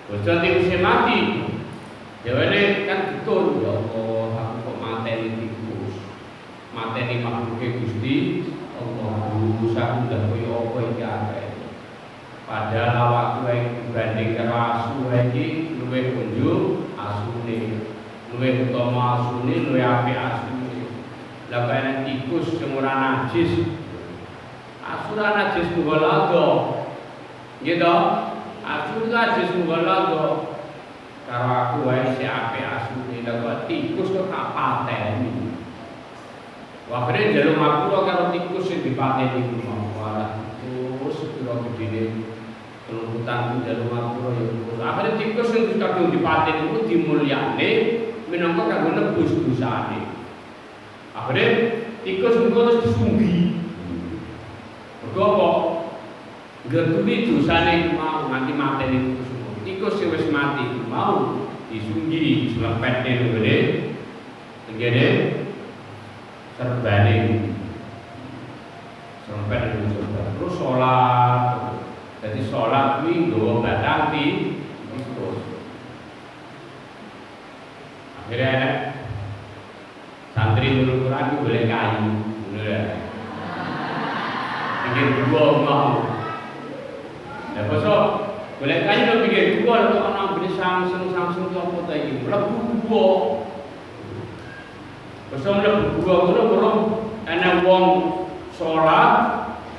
Bojo tikusnya mati. Jawane kan betul ya Allah, aku kok mateni tikus. Mateni makhluke Gusti Allah. Dosaku ndak koyo apa iki akeh. Padahal awakku dibanding karo asu iki luwih kunjung asune. Luwih utama asune, luwih apik asune. Lah kaya tikus sing ora najis. Asu ora najis muga lago. Gitu. Asu najis muga lago. Karo aku wae si apik asune. Lah kok tikus kok tak pateni. Wakhire njaluk ngapura karo tikus sing dipateni ku mau. Walah, terus kira gedene kelumputan njaluk ngapura ya. Akhire tikus sing kadung dipateni ku dimulyane minangka kanggo nebus dosane. Akhire tikus niku terus disunggi. Mergo apa? Gertuli dosane mau nganti mateni tikus. Tikus sing wis mati mau disunggi slepetne ngene. Ngene serbane sampai terus sholat. Jadi sholat kuwi nggawa batang tikus. Akhirnya ada santri nurut Quran itu boleh kayu, bener ya. Bikin dua mau. Ya besok boleh kayu lo bikin dua lo ana beli Samsung apa ta iki? Mlebu dua. Besok mlebu dua ngono ana wong salat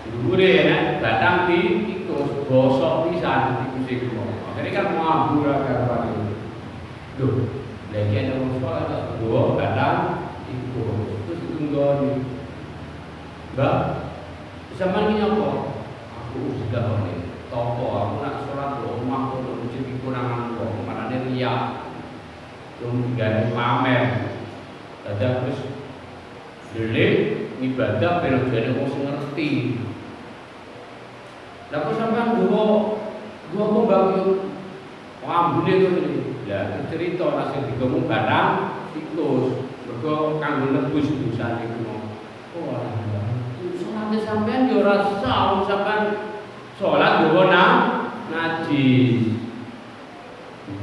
dhuwure enak batang tikus bosok pisan tikus iku. Akhire kan mabur karo Duh, lagi ada wong salat dua batang tikus. Terus tunggu Mbak, sampeyan iki apa? Aku sudah oleh toko, aku nak salat do omah kono mesti kekurangan wong, marane riya. Wong gawe pamer. Ada terus delik ibadah pero jane wong sing ngerti. Lah kok sampean gua kok bagi ambune to iki. Ya cerita nek sing digomong barang tikus. Mergo kanggo nebus dosane iku. Oh alah. Salate sampean yo ora sah sampean salat yo najis.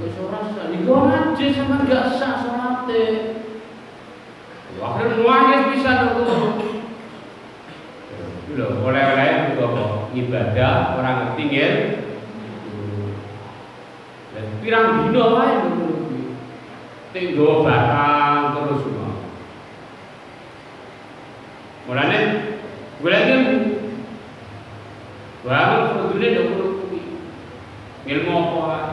Kok ora sah niku najis sampean gak sah salate. Akhirnya nangis bisa dulu. Lho, oleh-oleh juga ibadah orang ngerti nggih. Dan pirang dina wae ngono kuwi. Tenggo batang terus semua. Mulane golek bangun kudune ndok kuwi. Ilmu apa wae.